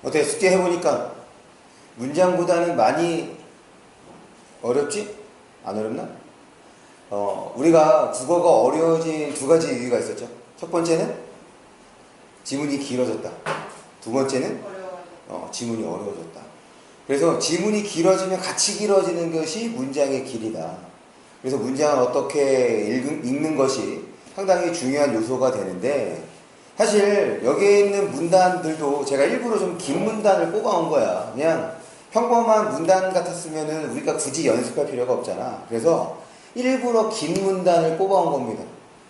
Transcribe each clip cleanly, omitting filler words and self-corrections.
어때? 숙제 해보니까 문장보다는 많이 어렵지? 안 어렵나? 우리가 국어가 어려워진 두 가지 이유가 있었죠. 첫 번째는 지문이 길어졌다. 두 번째는 지문이 어려워졌다. 그래서 지문이 길어지면 같이 길어지는 것이 문장의 길이다. 그래서 문장을 어떻게 읽는 것이 상당히 중요한 요소가 되는데, 사실 여기에 있는 문단들도 제가 일부러 좀 긴 문단을 뽑아온 거야. 그냥 평범한 문단 같았으면 우리가 굳이 연습할 필요가 없잖아. 그래서 일부러 긴 문단을 뽑아온 겁니다.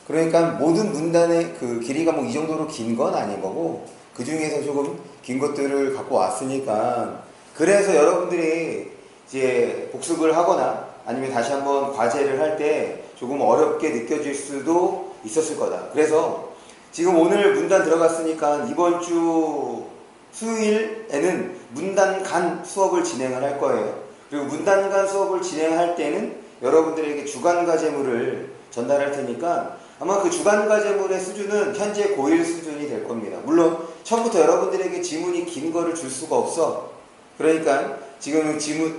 그러니까 모든 문단의 그 길이가 뭐 이 정도로 긴 건 아닌 거고, 그 중에서 조금 긴 것들을 갖고 왔으니까, 그래서 여러분들이 이제 복습을 하거나 아니면 다시 한번 과제를 할 때 조금 어렵게 느껴질 수도 있었을 거다. 그래서 지금 오늘 문단 들어갔으니까 이번 주 수요일에는 문단 간 수업을 진행을 할 거예요. 그리고 문단 간 수업을 진행할 때는 여러분들에게 주간 과제물을 전달할 테니까 아마 그 주간 과제물의 수준은 현재 고1 수준이 될 겁니다. 물론 처음부터 여러분들에게 지문이 긴 거를 줄 수가 없어. 그러니까 지금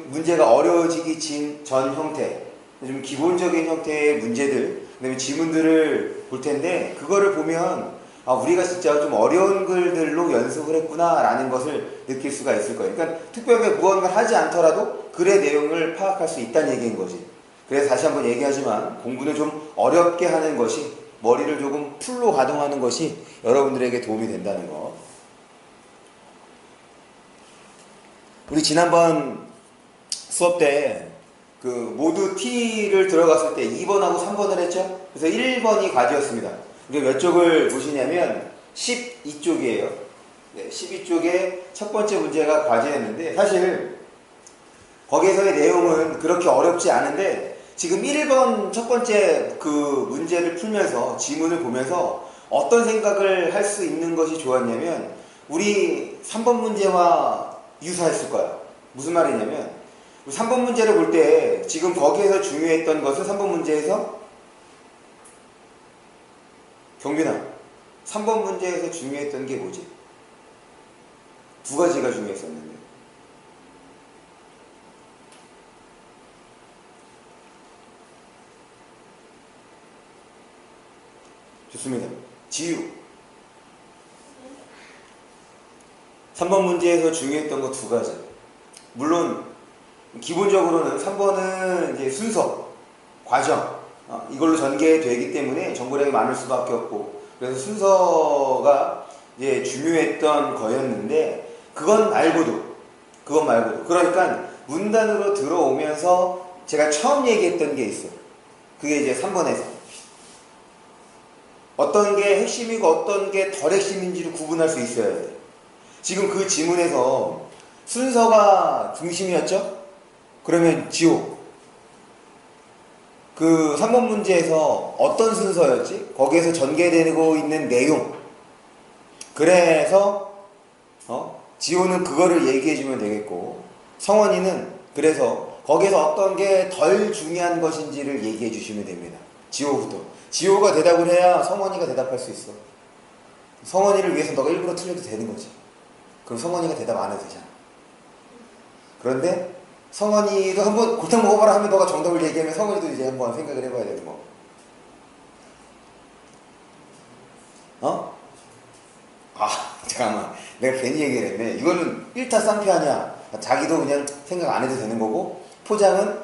문제가 어려워지기 전 형태, 좀 기본적인 형태의 문제들, 그다음에 지문들을 볼 텐데, 그거를 보면 우리가 진짜 좀 어려운 글들로 연습을 했구나 라는 것을 느낄 수가 있을 거예요. 그러니까 특별하게 무언가를 하지 않더라도 글의 내용을 파악할 수 있다는 얘기인 거지. 그래서 다시 한번 얘기하지만 공부는 좀 어렵게 하는 것이, 머리를 조금 풀로 가동하는 것이 여러분들에게 도움이 된다는 거. 우리 지난번 수업 때 그 모두 T를 들어갔을 때 2번하고 3번을 했죠? 그래서 1번이 과제였습니다. 이게 몇 쪽을 보시냐면 12쪽이에요. 네, 12쪽의 첫 번째 문제가 과제였는데, 사실 거기에서의 내용은 그렇게 어렵지 않은데, 지금 1번 첫 번째 그 문제를 풀면서 지문을 보면서 어떤 생각을 할 수 있는 것이 좋았냐면, 우리 3번 문제와 유사했을 거야. 무슨 말이냐면, 3번 문제를 볼 때 지금 거기에서 중요했던 것은 3번 문제에서, 경빈아, 3번 문제에서 중요했던 게 뭐지? 두 가지가 중요했었는데. 좋습니다. 지유. 3번 문제에서 중요했던 거 두 가지. 물론 기본적으로는 3번은 이제 순서, 과정, 이걸로 전개되기 때문에 정보량이 많을 수밖에 없고, 그래서 순서가 이제 중요했던 거였는데, 그건 말고도, 그러니까 문단으로 들어오면서 제가 처음 얘기했던 게 있어. 그게 이제 3번에서 어떤 게 핵심이고 어떤 게 덜 핵심인지를 구분할 수 있어야 돼. 지금 그 지문에서 순서가 중심이었죠? 그러면 지호, 그 3번 문제에서 어떤 순서였지? 거기에서 전개되고 있는 내용. 그래서 지호는 그거를 얘기해주면 되겠고, 성원이는 그래서 거기에서 어떤 게 덜 중요한 것인지를 얘기해 주시면 됩니다. 지호부터. 지호가 대답을 해야 성원이가 대답할 수 있어. 성원이를 위해서 너가 일부러 틀려도 되는 거지. 그럼 성원이가 대답 안 해도 되잖아. 그런데 성원이도 한번 골탕 먹어봐라 하면 너가 정답을 얘기하면 성원이도 이제 한번 생각을 해봐야 되는 거. 잠깐만. 내가 괜히 얘기를 했네. 이거는 1타 쌍피 아니야. 자기도 그냥 생각 안 해도 되는 거고, 포장은,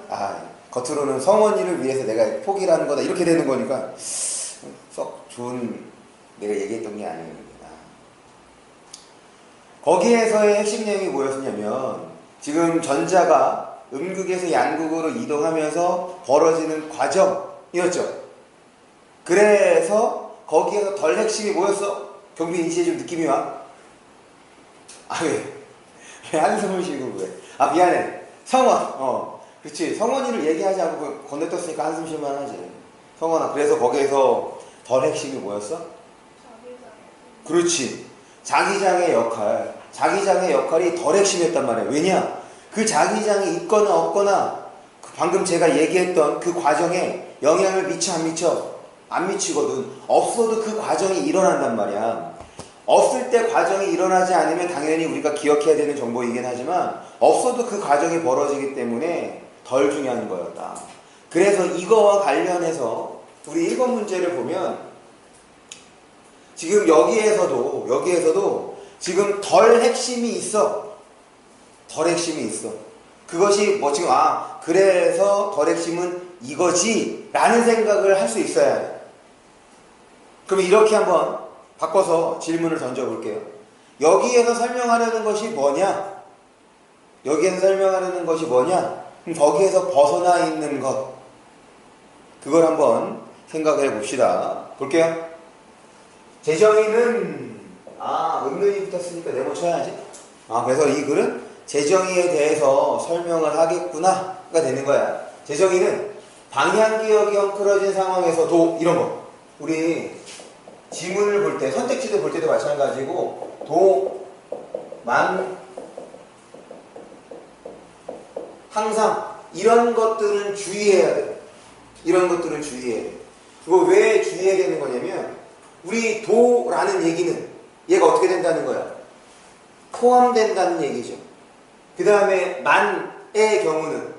겉으로는 성원이를 위해서 내가 포기라는 거다. 이렇게 되는 거니까, 썩 좋은, 내가 얘기했던 게 아니에요. 거기에서의 핵심 내용이 뭐였냐면, 지금 전자가 음극에서 양극으로 이동하면서 벌어지는 과정이었죠. 그래서 거기에서 덜 핵심이 뭐였어? 경빈 이제 좀 느낌이 와? 왜 한숨을 쉬고 왜? 미안해. 성원. 그렇지. 성원이를 얘기하지 않고 건네떴으니까 한숨 쉴만 하지. 성원아. 그래서 거기에서 덜 핵심이 뭐였어? 그렇지. 자기장의 역할. 자기장의 역할이 덜 핵심이었단 말이야. 왜냐? 그 자기장이 있거나 없거나 방금 제가 얘기했던 그 과정에 영향을 미쳐 안 미쳐? 안 미치거든. 없어도 그 과정이 일어난단 말이야. 없을 때 과정이 일어나지 않으면 당연히 우리가 기억해야 되는 정보이긴 하지만 없어도 그 과정이 벌어지기 때문에 덜 중요한 거였다. 그래서 이거와 관련해서 우리 1번 문제를 보면 지금 여기에서도 지금 덜 핵심이 있어. 덜 핵심이 있어. 그것이 뭐 지금 그래서 덜 핵심은 이거지 라는 생각을 할 수 있어야 해. 그럼 이렇게 한번 바꿔서 질문을 던져볼게요. 여기에서 설명하려는 것이 뭐냐? 여기에서 설명하려는 것이 뭐냐? 그럼 거기에서 벗어나 있는 것, 그걸 한번 생각해 봅시다. 볼게요. 재정의는 은근히 붙었으니까 네모 쳐야지. 그래서 이 글은 재정의에 대해서 설명을 하겠구나가 되는 거야. 재정의는 방향기억이 엉클어진 상황에서도 이런 거. 우리 지문을 볼 때, 선택지도 볼 때도 마찬가지고 도, 만, 항상 이런 것들은 주의해야 돼. 이런 것들은 주의해야 돼. 그거 왜 주의해야 되는 거냐면 우리 도라는 얘기는 얘가 어떻게 된다는 거야? 포함된다는 얘기죠. 그 다음에 만의 경우는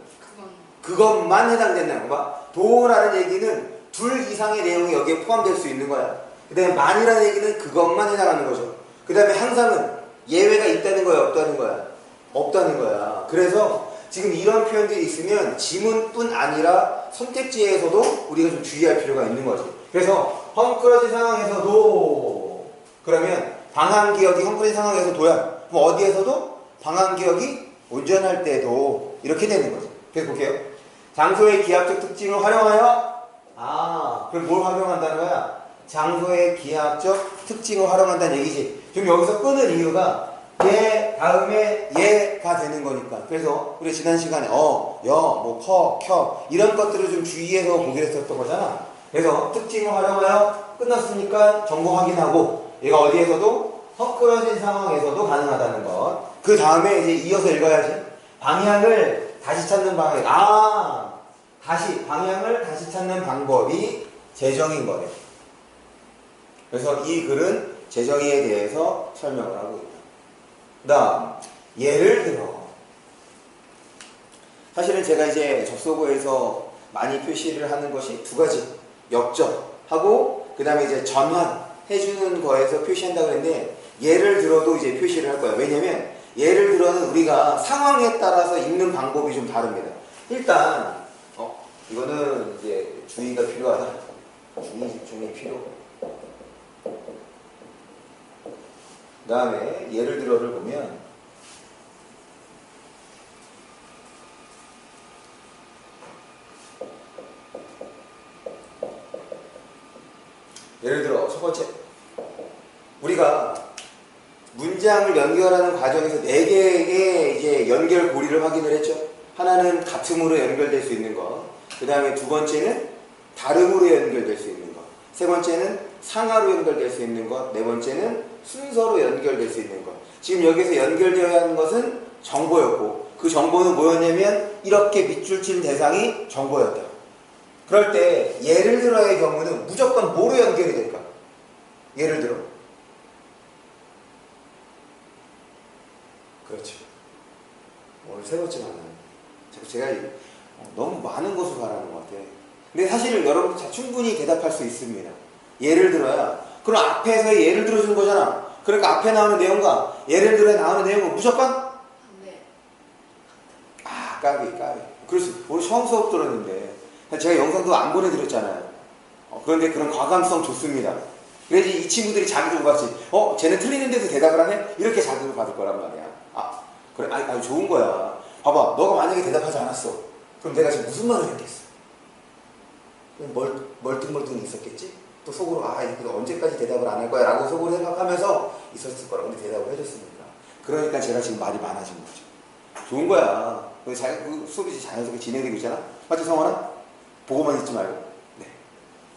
그것만 해당된다는 거야. 도라는 얘기는 둘 이상의 내용이 여기에 포함될 수 있는 거야. 그 다음에 만이라는 얘기는 그것만 해당하는 거죠. 그 다음에 항상은 예외가 있다는 거야, 없다는 거야? 없다는 거야. 그래서 지금 이런 표현들이 있으면 지문뿐 아니라 선택지에서도 우리가 좀 주의할 필요가 있는 거지. 그래서 헝클어진 상황에서도, 그러면 방향기억이 헝클어진 상황에서도야. 그럼 어디에서도? 방향기억이 운전할 때도 이렇게 되는 거죠. 그래서 볼게요. 장소의 기하학적 특징을 활용하여 그럼 뭘 활용한다는 거야? 장소의 기하학적 특징을 활용한다는 얘기지. 지금 여기서 끊을 이유가 얘 다음에 얘가 되는 거니까. 그래서 우리 지난 시간에 이런 것들을 좀 주의해서 보기로 했었던 거잖아. 그래서 특징을 활용하여 끝났으니까 정보 확인하고 얘가 어디에서도 헛그러진 상황에서도 가능하다는 것. 그 다음에 이제 이어서 읽어야지. 방향을 다시 찾는 방향. 방향을 다시 찾는 방법이 재정인 거래. 그래서 이 글은 재정의에 대해서 설명을 하고 있다. 그 다음, 예를 들어. 사실은 제가 이제 접속어에서 많이 표시를 하는 것이 두 가지. 역접하고, 그 다음에 이제 전환해주는 거에서 표시한다고 했는데, 예를 들어도 이제 표시를 할 거예요. 왜냐면, 예를 들어는 우리가 상황에 따라서 읽는 방법이 좀 다릅니다. 일단, 이거는 이제 주의가 필요하다. 주의 집중이 필요. 그 다음에 예를 들어를 보면 예를 들어 첫 번째, 우리가 문장을 연결하는 과정에서 4개의 이제 연결고리를 확인을 했죠. 하나는 같음으로 연결될 수 있는 것, 그 다음에 두 번째는 다름으로 연결될 수 있는 것, 세 번째는 상하로 연결될 수 있는 것, 네 번째는 순서로 연결될 수 있는 것. 지금 여기서 연결되어야 하는 것은 정보였고, 그 정보는 뭐였냐면 이렇게 밑줄 친 대상이 정보였다. 그럴 때 예를 들어의 경우는 무조건 뭐로 연결이 될까? 예를 들어. 그렇죠. 오늘 세 번째 만나는. 제가 너무 많은 것을 바라는 것 같아요. 근데 사실 여러분 충분히 대답할 수 있습니다. 예를 들어야. 그럼 앞에서 예를 들어주는 거잖아. 그러니까 앞에 나오는 내용과 예를 들어야 나오는 내용은 무조건? 네. 까비. 그래서 오늘 처음 수업 들었는데 제가 영상도 안 보내드렸잖아요. 그런데 그런 과감성 좋습니다. 그래야지 이 친구들이 자기도 같이 쟤는 틀리는데도 대답을 하네? 이렇게 자극을 받을 거란 말이야. 그래, 아니 좋은 거야. 봐봐, 너가 만약에 대답하지 않았어. 그럼 내가 지금 무슨 말을 했겠어? 멀뚱멀뚱 있었겠지? 또 속으로 이거 언제까지 대답을 안 할 거야 라고 속으로 생각하면서 있었을 거라고. 근데 대답을 해줬으니까. 그러니까 제가 지금 말이 많아진 거죠. 좋은 거야. 그 수업이 자연스럽게 진행되고 있잖아. 맞지, 성원아? 보고만 있지 말고. 네.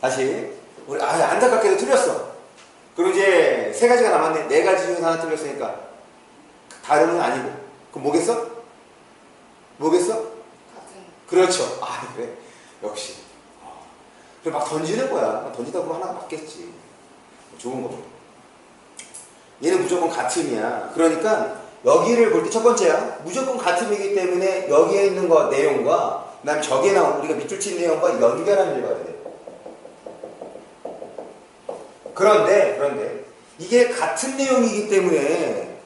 다시 우리 안타깝게도 틀렸어. 그럼 이제 3가지가 남았네. 4가지 중에서 하나 틀렸으니까 다름은 아니고. 그럼 뭐겠어? 그렇죠. 그래. 역시. 그래 막 던지는 거야. 던지다 보면 하나 맞겠지. 좋은 거. 얘는 무조건 같음이야. 그러니까 여기를 볼 때 첫 번째야. 무조건 같음이기 때문에 여기에 있는 거 내용과 그다음 저기에 나온 우리가 밑줄 친 내용과 연결하는 걸 봐야 돼. 그런데 이게 같은 내용이기 때문에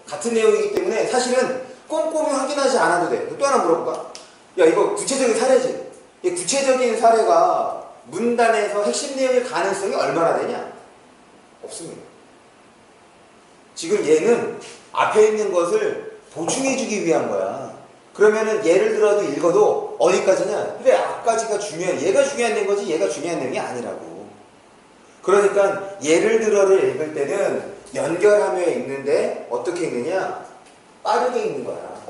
사실은 꼼꼼히 확인하지 않아도 돼. 또 하나 물어볼까? 야, 이거 구체적인 사례지. 이 구체적인 사례가 문단에서 핵심 내용일 가능성이 얼마나 되냐? 없습니다. 지금 얘는 앞에 있는 것을 보충해주기 위한 거야. 그러면은 예를 들어도 읽어도 어디까지냐? 그래, 앞까지가 얘가 중요한 거지 얘가 중요한 내용이 아니라고. 그러니까 예를 들어를 읽을 때는 연결하며 읽는데 어떻게 읽느냐? 빠르게 읽는 거야.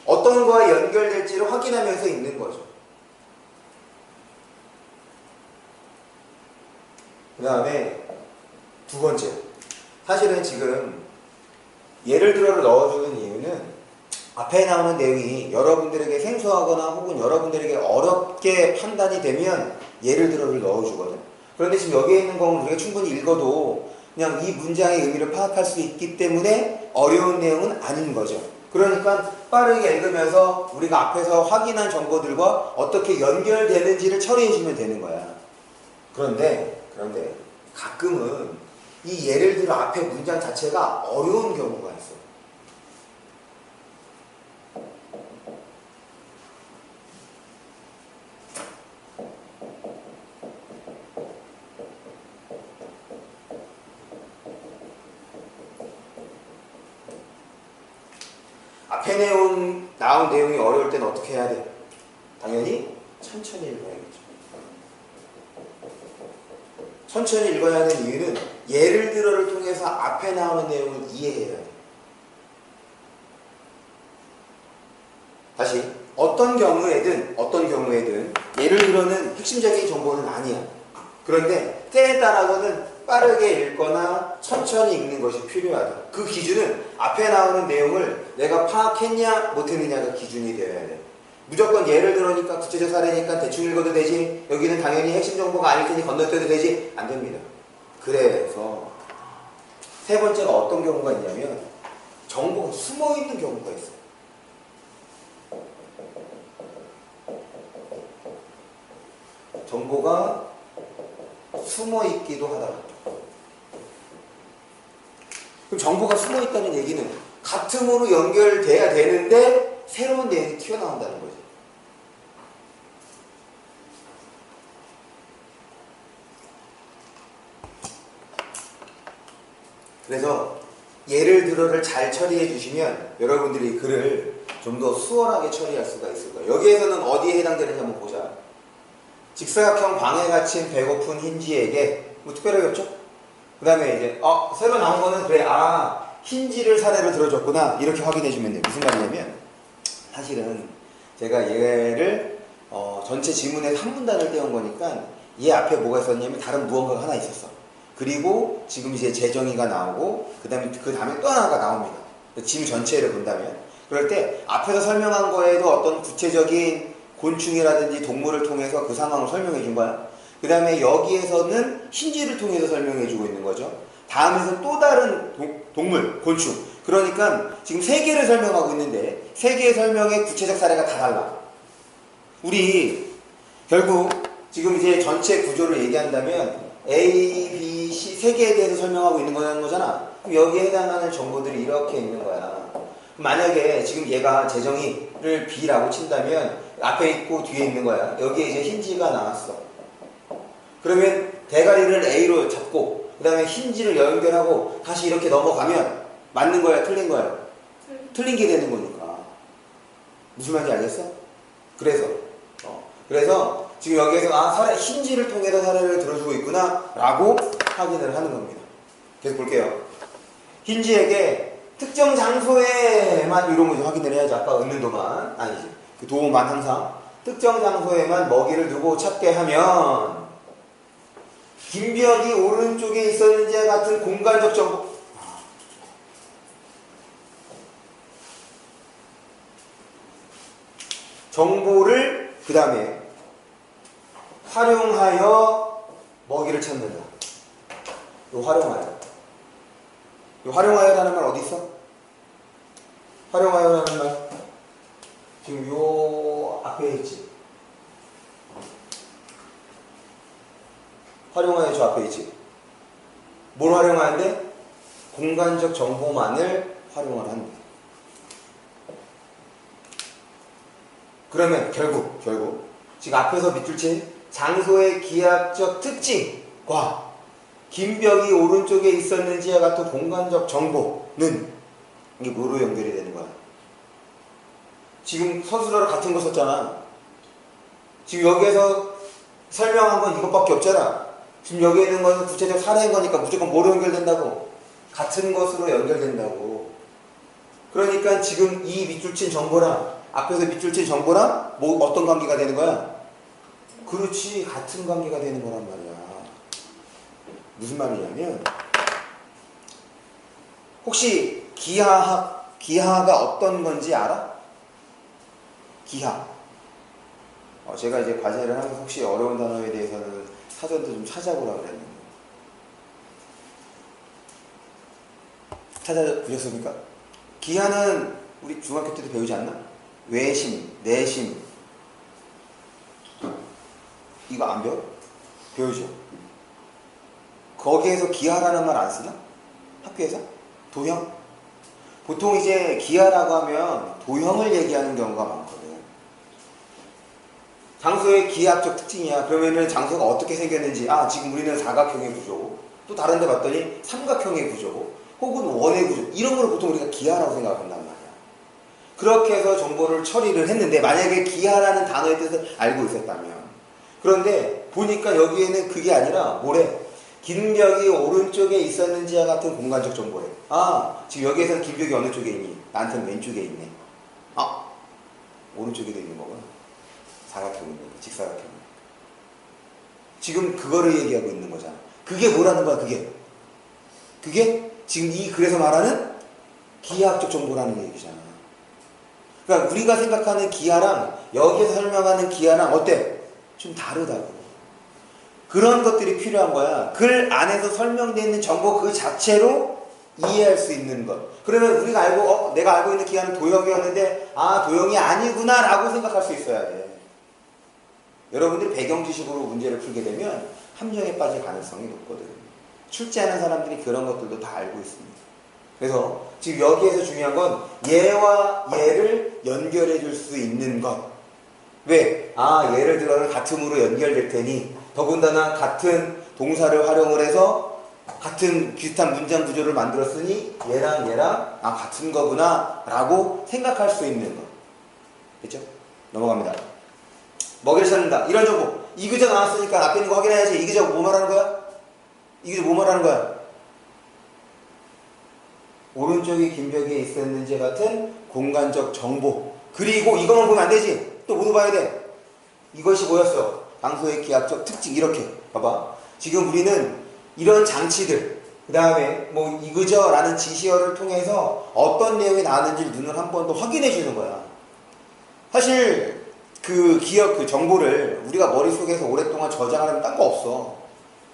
어떤 거와 연결될지를 확인하면서 읽는 거죠. 그 다음에 두 번째, 사실은 지금 예를 들어를 넣어주는 이유는 앞에 나오는 내용이 여러분들에게 생소하거나 혹은 여러분들에게 어렵게 판단이 되면 예를 들어를 넣어주거든. 그런데 지금 여기에 있는 건 우리가 충분히 읽어도 그냥 이 문장의 의미를 파악할 수 있기 때문에 어려운 내용은 아닌 거죠. 그러니까 빠르게 읽으면서 우리가 앞에서 확인한 정보들과 어떻게 연결되는지를 처리해주면 되는 거야. 그런데 가끔은 이 예를 들어 앞에 문장 자체가 어려운 경우가 있어. 앞에 나온 내용이 어려울 때는 어떻게 해야 돼? 당연히 천천히 읽어야겠죠. 천천히 읽어야 하는 이유는 예를 들어를 통해서 앞에 나오는 내용을 이해해야 돼. 다시 어떤 경우에든 예를 들어는 핵심적인 정보는 아니야. 그런데 때에 따라서는 빠르게 읽거나 천천히 읽는 것이 필요하다. 그 기준은 앞에 나오는 내용을 내가 파악했냐 못했느냐가 기준이 되어야 돼. 무조건 예를 들으니까 구체적 사례니까 대충 읽어도 되지, 여기는 당연히 핵심 정보가 아닐 테니 건너뛰어도 되지, 안 됩니다. 그래서 세 번째가 어떤 경우가 있냐면 정보가 숨어있는 경우가 있어요. 정보가 숨어있기도 하다. 그럼 정보가 숨어있다는 얘기는 같음으로 연결돼야 되는데 새로운 내용이 튀어나온다는 거죠. 그래서 예를 들어를 잘 처리해 주시면 여러분들이 글을 좀 더 수월하게 처리할 수가 있을 거예요. 여기에서는 어디에 해당되는지 한번 보자. 직사각형 방에 갇힌 배고픈 흰쥐에게 뭐 특별하게 없죠? 그 다음에 이제 새로 나온 거는 그래, 흰쥐를 사례로 들어줬구나, 이렇게 확인해 주면 돼요. 무슨 말이냐면 사실은 제가 얘를 전체 지문에서 한 문단을 떼온 거니까 얘 앞에 뭐가 있었냐면 다른 무언가가 하나 있었어. 그리고 지금 이제 재정의가 나오고 그 다음에 또 하나가 나옵니다. 지문 전체를 본다면 그럴 때 앞에서 설명한 거에도 어떤 구체적인 곤충이라든지 동물을 통해서 그 상황을 설명해 준 거야. 그 다음에 여기에서는 흰쥐를 통해서 설명해 주고 있는 거죠. 다음에서 또 다른 동물, 곤충. 그러니까 지금 세 개를 설명하고 있는데 세 개의 설명의 구체적 사례가 다 달라. 우리 결국 지금 이제 전체 구조를 얘기한다면 A, B, C 세 개에 대해서 설명하고 있는 거잖아. 그럼 여기에 해당하는 정보들이 이렇게 있는 거야. 만약에 지금 얘가 재정의를 B라고 친다면 앞에 있고 뒤에 있는 거야. 여기에 이제 흰쥐가 나왔어. 그러면 대가리를 A로 잡고 그 다음에 흰쥐를 연결하고 다시 이렇게 넘어가면 맞는 거야, 틀린 거야? 틀린 게 되는 거니까. 무슨 말인지 알겠어? 그래서 지금 여기에서 흰쥐를 통해서 사례를 들어주고 있구나 라고 확인을 하는 겁니다. 계속 볼게요. 흰쥐에게 특정 장소에만 이런 거 확인을 해야지. 아까 얻는 도만 아니지. 그 도만 항상 특정 장소에만 먹이를 두고 찾게 하면 김벽이 오른쪽에 있었는지와 같은 공간적 정보를 그 다음에 활용하여 먹이를 찾는다. 요 활용하여. 요 활용하여라는 말 어디 있어? 활용하여라는 말 지금 요 앞에 있지. 활용하여 저 앞에 있지. 뭘 활용하는데? 공간적 정보만을 활용을 한다. 그러면 결국 지금 앞에서 밑줄 친 장소의 기하학적 특징과 긴 벽이 오른쪽에 있었는지와 같은 공간적 정보는 이게 뭐로 연결이 되는 거야? 지금 서술어로 같은 거 썼잖아. 지금 여기에서 설명한 건 이것밖에 없잖아. 지금 여기 있는 것은 구체적 사례인 거니까 무조건 뭐로 연결된다고? 같은 것으로 연결된다고. 그러니까 지금 이 밑줄 친 정보랑 앞에서 밑줄 친 정보랑 뭐 어떤 관계가 되는 거야? 그렇지, 같은 관계가 되는 거란 말이야. 무슨 말이냐면 혹시 기하가 어떤 건지 알아? 기하. 제가 이제 과제를 하면서 혹시 어려운 단어에 대해서는 사전도 좀 찾아보라고 그랬는데 찾아보셨습니까? 기하는 우리 중학교 때도 배우지 않나? 외심, 내심 이거 안 배워? 배우죠? 거기에서 기하라는 말 안 쓰나? 학교에서? 도형? 보통 이제 기하라고 하면 도형을 얘기하는 경우가 많거든. 장소의 기하학적 특징이야. 그러면은 장소가 어떻게 생겼는지, 지금 우리는 사각형의 구조고, 또 다른 데 봤더니 삼각형의 구조고, 혹은 원의 구조, 이런 걸 보통 우리가 기하라고 생각한단 말이야. 그렇게 해서 정보를 처리를 했는데, 만약에 기하라는 단어의 뜻을 알고 있었다면, 그런데 보니까 여기에는 그게 아니라 뭐래? 긴 벽이 오른쪽에 있었는지와 같은 공간적 정보래. 지금 여기에서는 긴 벽이 어느 쪽에 있니? 나한테는 왼쪽에 있네. 오른쪽에도 있는 거구나. 사각형인데, 직사각형. 지금 그거를 얘기하고 있는 거잖아. 그게 뭐라는 거야, 그게 지금 이 글에서 말하는 기하학적 정보라는 얘기잖아. 그러니까 우리가 생각하는 기하랑 여기에서 설명하는 기하랑 어때? 좀 다르다고. 그런 것들이 필요한 거야. 글 안에서 설명되어 있는 정보 그 자체로 이해할 수 있는 것. 그러면 우리가 알고 내가 알고 있는 기하는 도형이었는데 도형이 아니구나 라고 생각할 수 있어야 돼. 여러분들이 배경 지식으로 문제를 풀게 되면 함정에 빠질 가능성이 높거든. 출제하는 사람들이 그런 것들도 다 알고 있습니다. 그래서 지금 여기에서 중요한 건 얘와 얘를 연결해 줄 수 있는 것. 왜? 예를 들어 같음으로 연결될 테니 더군다나 같은 동사를 활용을 해서 같은 비슷한 문장 구조를 만들었으니 얘랑 같은 거구나 라고 생각할 수 있는 것. 됐죠? 넘어갑니다. 먹이를 찾는다. 이런 정보. 이그저 나왔으니까 앞에 있는 거 확인해야지. 이그저 뭐 말하는 거야? 이그저 뭐 말하는 거야? 오른쪽이 긴 벽에 있었는지 같은 공간적 정보. 그리고 이것만 보면 안 되지. 또 뭐도 봐야 돼. 이것이 뭐였어? 장소의 기하학적 특징. 이렇게 봐봐. 지금 우리는 이런 장치들, 그 다음에 뭐 이그저라는 지시어를 통해서 어떤 내용이 나왔는지를 눈을 한 번 더 확인해 주는 거야. 사실 그 정보를 우리가 머릿속에서 오랫동안 저장하려면 딴 거 없어.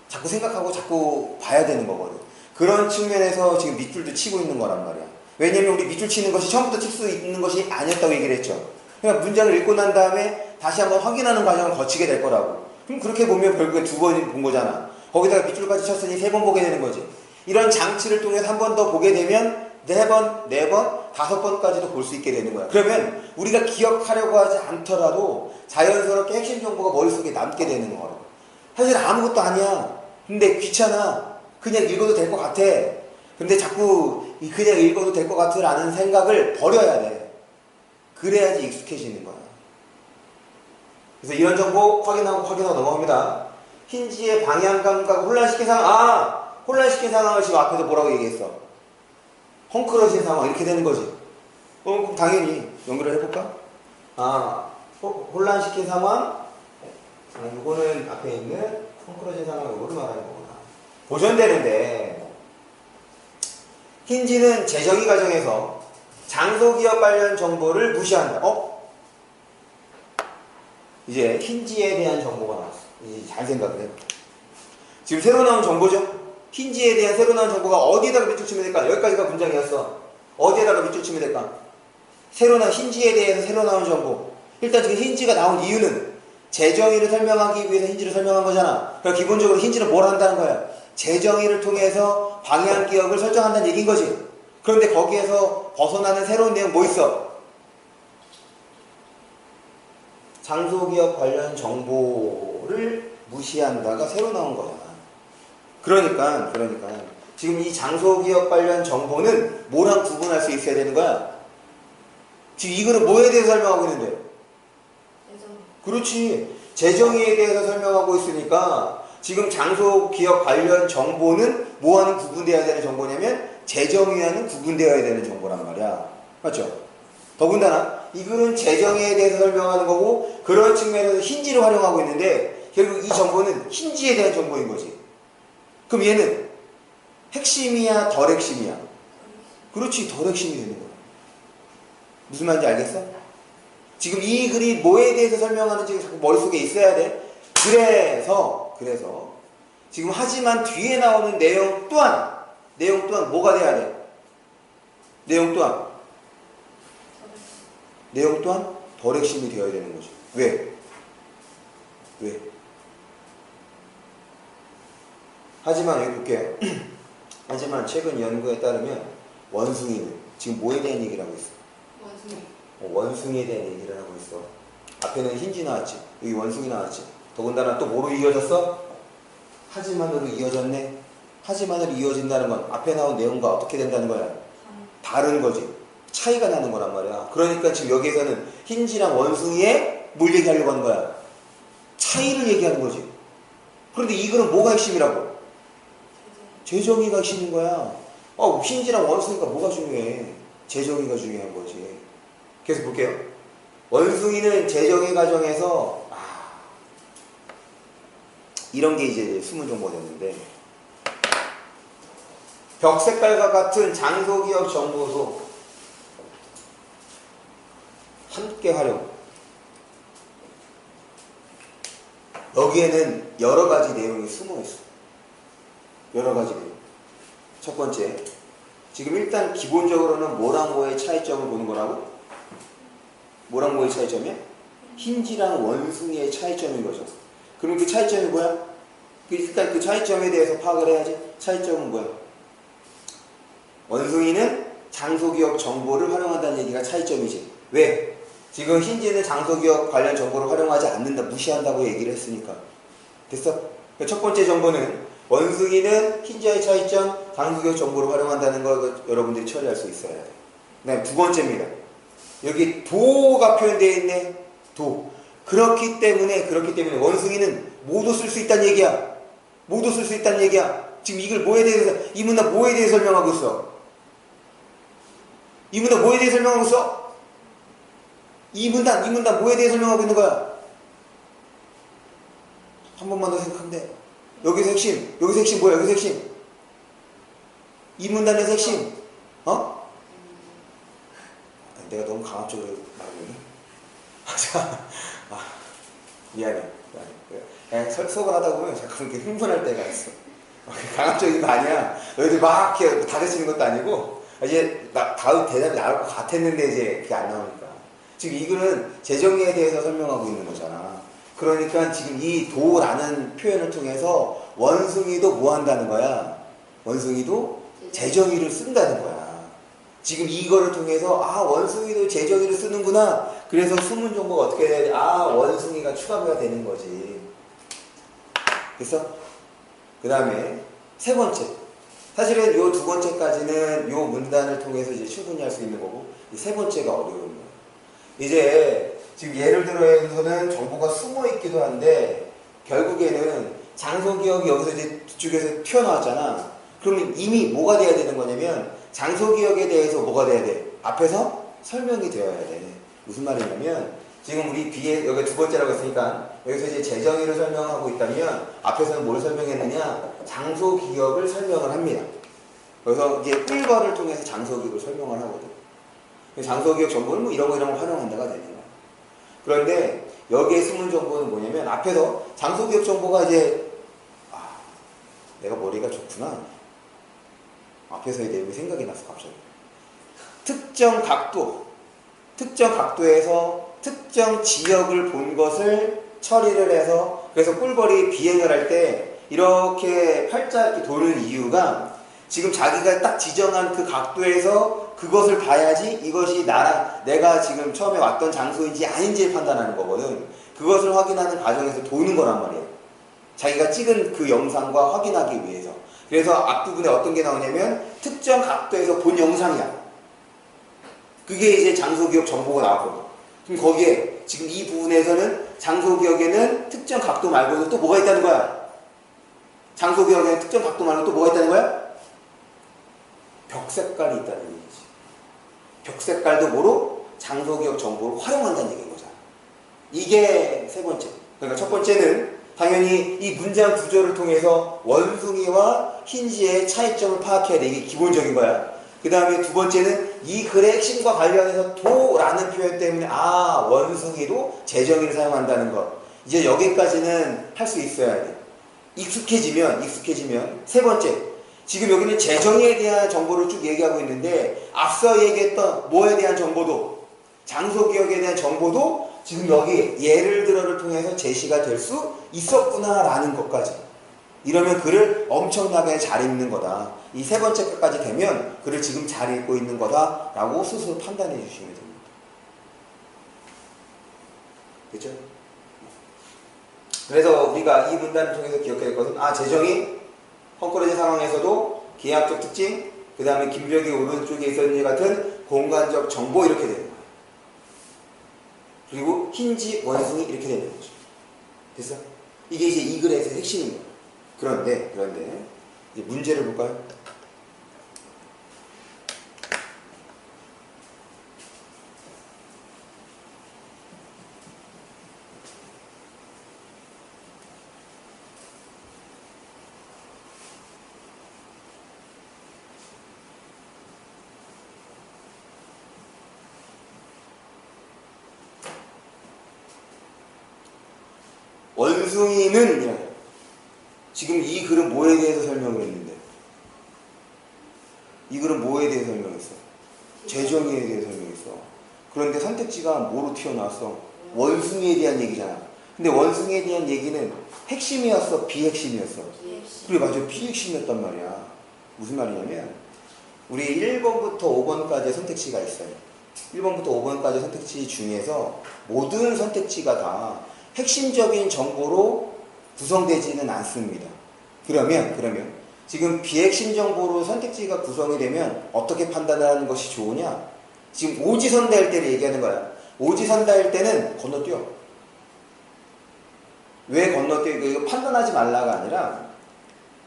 자꾸 생각하고 자꾸 봐야 되는 거거든. 그런 측면에서 지금 밑줄도 치고 있는 거란 말이야. 왜냐면 우리 밑줄 치는 것이 처음부터 칠 수 있는 것이 아니었다고 얘기를 했죠. 그러니까 문장을 읽고 난 다음에 다시 한번 확인하는 과정을 거치게 될 거라고. 그럼 그렇게 보면 결국에 2번 본 거잖아. 거기다가 밑줄까지 쳤으니 3번 보게 되는 거지. 이런 장치를 통해서 한 번 더 보게 되면 4번, 4번, 5번까지도 볼 수 있게 되는 거야. 그러면 우리가 기억하려고 하지 않더라도 자연스럽게 핵심 정보가 머릿속에 남게 되는 거야. 사실 아무것도 아니야. 근데 귀찮아. 그냥 읽어도 될 것 같아. 근데 자꾸 그냥 읽어도 될 것 같아 라는 생각을 버려야 돼. 그래야지 익숙해지는 거야. 그래서 이런 정보 확인하고 넘어갑니다. 힌지의 방향 감각을 혼란시킨 상황. 혼란시킨 상황을 지금 앞에서 뭐라고 얘기했어? 헝클어진 상황. 이렇게 되는 거지. 그럼 당연히 연결을 해볼까? 혼란시킨 상황. 이거는 앞에 있는 헝클어진 상황, 이거를 말하는 거구나. 보존되는데, 힌지는 재정의 과정에서 장소기업 관련 정보를 무시한다. 이제 힌지에 대한 정보가 나왔어. 이제 잘 생각을 해봐. 지금 새로 나온 정보죠? 힌지에 대한 새로 나온 정보가 어디에다가 밑줄 치면 될까? 여기까지가 문장이었어. 어디에다가 밑줄 치면 될까? 새로 나온 힌지에 대해서 새로 나온 정보. 일단 지금 힌지가 나온 이유는 재정의를 설명하기 위해서 힌지를 설명한 거잖아. 그러니까 기본적으로 힌지는 뭘 한다는 거야? 재정의를 통해서 방향 기억을 설정한다는 얘기인 거지. 그런데 거기에서 벗어나는 새로운 내용 뭐 있어? 장소 기억 관련 정보를 무시한다가 새로 나온 거잖아. 그러니까 지금 이 장소 기억 관련 정보는 뭐랑 구분할 수 있어야 되는 거야? 지금 이거는 뭐에 대해서 설명하고 있는데? 그렇지. 재정의에 대해서 설명하고 있으니까 지금 장소 기억 관련 정보는 뭐와는 구분되어야 되는 정보냐면 재정의와는 구분되어야 되는 정보란 말이야. 맞죠? 더군다나 이 글은 재정의에 대해서 설명하는 거고 그런 측면에서 힌지를 활용하고 있는데 결국 이 정보는 힌지에 대한 정보인 거지. 그럼 얘는 핵심이야 덜 핵심이야? 그렇지, 덜 핵심이 되는 거야. 무슨 말인지 알겠어? 지금 이 글이 뭐에 대해서 설명하는지 자꾸 머릿속에 있어야 돼. 그래서 지금 하지만 뒤에 나오는 내용 또한 뭐가 돼야 돼? 내용 또한 덜 핵심이 되어야 되는 거죠. 왜? 하지만 여기 볼게요. 하지만 최근 연구에 따르면 원숭이는 지금 뭐에 대한 얘기를 하고 있어? 원숭이에 대한 얘기를 하고 있어. 앞에는 힌지 나왔지. 여기 원숭이 나왔지. 더군다나 또 뭐로 이어졌어? 하지만으로 이어졌네. 하지만으로 이어진다는 건 앞에 나온 내용과 어떻게 된다는 거야? 다른 거지. 차이가 나는 거란 말이야. 그러니까 지금 여기에서는 힌지랑 원숭이에 뭘 얘기하려고 하는 거야? 차이를 얘기하는 거지. 그런데 이 글은 뭐가 핵심이라고? 재정의가 핵심인 거야. 힌지랑 원숭이가 뭐가 중요해? 재정의가 중요한 거지. 계속 볼게요. 원숭이는 재정의 과정에서 이런 게 이제 숨은 정보가 됐는데 벽 색깔과 같은 장소 기억 정보도 함께 활용. 여기에는 여러 가지 내용이 숨어 있어. 여러 가지 내용. 첫 번째, 지금 일단 기본적으로는 뭐랑 뭐의 차이점을 보는 거라고? 뭐랑 뭐의 차이점이야? 힌지랑 원숭이의 차이점인 거죠. 그럼 그 차이점이 뭐야? 일단 그 차이점에 대해서 파악을 해야지. 차이점은 뭐야? 원숭이는 장소기억 정보를 활용한다는 얘기가 차이점이지. 왜? 지금 힌지는 장소기억 관련 정보를 활용하지 않는다, 무시한다고 얘기를 했으니까. 됐어? 첫 번째 정보는 원숭이는 힌지와의 차이점, 장소기억 정보를 활용한다는 걸 여러분들이 처리할 수 있어야 돼. 그 다음에 두 번째입니다. 여기 도가 표현되어 있네. 도. 그렇기 때문에 원숭이는 모두 쓸 수 있다는 얘기야. 모두 쓸 수 있다는 얘기야. 지금 이걸 뭐에 대해서, 이 문단 뭐에 대해 설명하고 있어? 이 문단 뭐에 대해 설명하고 있어? 이 문단 뭐에 대해 설명하고 있는 거야? 한 번만 더 생각하면 돼. 여기서 핵심 뭐야? 여기서 핵심. 이 문단에서 핵심. 내가 너무 강압적으로 말하네. 미안해. 설석을 하다 보면 자꾸 이렇게 흥분할 때가 있어. 강압적인 거 아니야. 너희들 막 이렇게 다그치는 것도 아니고, 이제 다음 대답이 나올 것 같았는데 이제 그게 안 나오니까. 지금 이 글은 재정의에 대해서 설명하고 있는 거잖아. 그러니까 지금 이 도라는 표현을 통해서 원숭이도 뭐 한다는 거야? 원숭이도 재정의를 쓴다는 거야. 지금 이거를 통해서 원숭이도 재정의를 쓰는구나. 그래서 숨은 정보가 어떻게 돼야 돼? 원숭이가 추가가 되는 거지. 됐어? 그 다음에 세 번째. 사실은 요 두 번째까지는 요 문단을 통해서 이제 충분히 할 수 있는 거고, 이 세 번째가 어려운 거야. 이제 지금 예를 들어서는 정보가 숨어 있기도 한데 결국에는 장소 기억이 여기서 이제 뒤쪽에서 튀어나왔잖아. 그러면 이미 뭐가 돼야 되는 거냐면 장소 기억에 대해서 뭐가 돼야 돼? 앞에서 설명이 되어야 돼. 무슨 말이냐면 지금 우리 뒤에 여기 두 번째라고 했으니까 여기서 이제 재정의를 설명하고 있다면 앞에서는 뭘 설명했느냐? 장소 기억을 설명을 합니다. 그래서 이제 꿀벌을 통해서 장소 기억을 설명을 하거든. 장소 기억 정보는 뭐 이런 거 활용한다가 되는 거야. 그런데 여기에 숨은 정보는 뭐냐면 앞에서 장소 기억 정보가 이제 내가 머리가 좋구나. 앞에서의 내용이 생각이 났어, 갑자기. 특정 각도에서 특정 지역을 본 것을 처리를 해서, 그래서 꿀벌이 비행을 할 때 이렇게 팔자 이렇게 도는 이유가 지금 자기가 딱 지정한 그 각도에서 그것을 봐야지 이것이 내가 지금 처음에 왔던 장소인지 아닌지를 판단하는 거거든. 그것을 확인하는 과정에서 도는 거란 말이야. 자기가 찍은 그 영상과 확인하기 위해서. 그래서 앞부분에 어떤 게 나오냐면 특정 각도에서 본 영상이야. 그게 이제 장소기억 정보가 나왔거든. 그럼 거기에 지금 이 부분에서는 장소기억에는 특정 각도 말고도 또 뭐가 있다는 거야? 장소기억에는 특정 각도 말고 또 뭐가 있다는 거야? 벽 색깔이 있다는 얘기지. 벽 색깔도 뭐로? 장소기억 정보를 활용한다는 얘기인 거잖아. 이게 세 번째. 그러니까 첫 번째는 당연히 이 문장 구조를 통해서 원숭이와 흰지의 차이점을 파악해야 돼. 이게 기본적인 거야. 그 다음에 두 번째는 이 글의 핵심과 관련해서 도라는 표현 때문에 원숭이도 재정의를 사용한다는 것. 이제 여기까지는 할 수 있어야 돼. 익숙해지면 세 번째, 지금 여기는 재정의에 대한 정보를 쭉 얘기하고 있는데 앞서 얘기했던 뭐에 대한 정보도, 장소기억에 대한 정보도 지금 여기 예를 들어를 통해서 제시가 될 수 있었구나라는 것까지. 이러면 글을 엄청나게 잘 읽는 거다. 이 세 번째 것까지 되면 글을 지금 잘 읽고 있는 거다라고 스스로 판단해 주시면 됩니다. 그렇죠? 그래서 우리가 이 문단을 통해서 기억해야 될 것은 재정이 헝클어진 상황에서도 계약적 특징, 그 다음에 김벽이 오른쪽에 있었는지 같은 공간적 정보 이렇게 되는 거예요. 그리고 흰지, 원숭이 이렇게 되는 거죠. 됐어? 이게 이제 이 글에서 핵심인 거예요. 그런데 이제 문제를 볼까요? 원숭이는 지금 이 글은 뭐에 대해서 설명을 했는데? 이 글은 뭐에 대해서 설명했어? 재정의에 대해서 설명했어. 그런데 선택지가 뭐로 튀어나왔어? 원숭이에 대한 얘기잖아. 근데 원숭이에 대한 얘기는 핵심이었어? 비핵심이었어? 그래, 맞아. 비핵심이었단 말이야. 무슨 말이냐면 우리 1번부터 5번까지의 선택지가 있어요. 1번부터 5번까지 선택지 중에서 모든 선택지가 다 핵심적인 정보로 구성되지는 않습니다. 그러면 지금 비핵심 정보로 선택지가 구성이 되면 어떻게 판단을 하는 것이 좋으냐? 지금 오지선다일 때를 얘기하는 거야. 오지선다일 때는 건너뛰어. 왜 건너뛰어? 이거 판단하지 말라가 아니라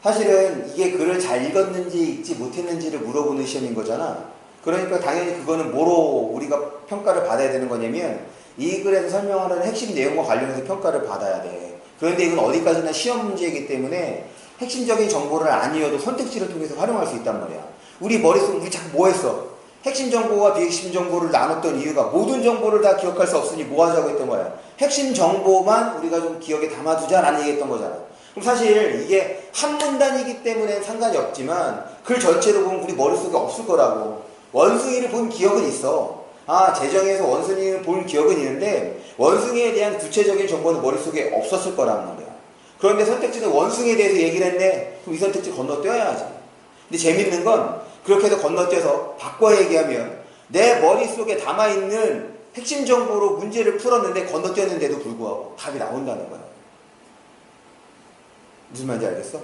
사실은 이게 글을 잘 읽었는지 읽지 못했는지를 물어보는 시험인 거잖아. 그러니까 당연히 그거는 뭐로 우리가 평가를 받아야 되는 거냐면 이 글에서 설명하는 핵심 내용과 관련해서 평가를 받아야 돼. 그런데 이건 어디까지나 시험 문제이기 때문에 핵심적인 정보를 아니어도 선택지를 통해서 활용할 수 있단 말이야. 우리 머릿속에 우리 자꾸 뭐 했어? 핵심 정보와 비핵심 정보를 나눴던 이유가 모든 정보를 다 기억할 수 없으니 뭐 하자고 했던 거야? 핵심 정보만 우리가 좀 기억에 담아두자라는 얘기 했던 거잖아. 그럼 사실 이게 한 문단이기 때문에 상관이 없지만 글 전체로 보면 우리 머릿속에 없을 거라고. 원숭이를 본 기억은 있어. 재정에서 원숭이를 본 기억은 있는데 원숭이에 대한 구체적인 정보는 머릿속에 없었을 거란 말이야. 그런데 선택지는 원숭이에 대해서 얘기를 했네. 그럼 이 선택지 건너뛰어야지. 근데 재밌는 건 그렇게 해서 건너뛰어서 바꿔 얘기하면 내 머릿속에 담아있는 핵심 정보로 문제를 풀었는데 건너뛰었는데도 불구하고 답이 나온다는 거야. 무슨 말인지 알겠어?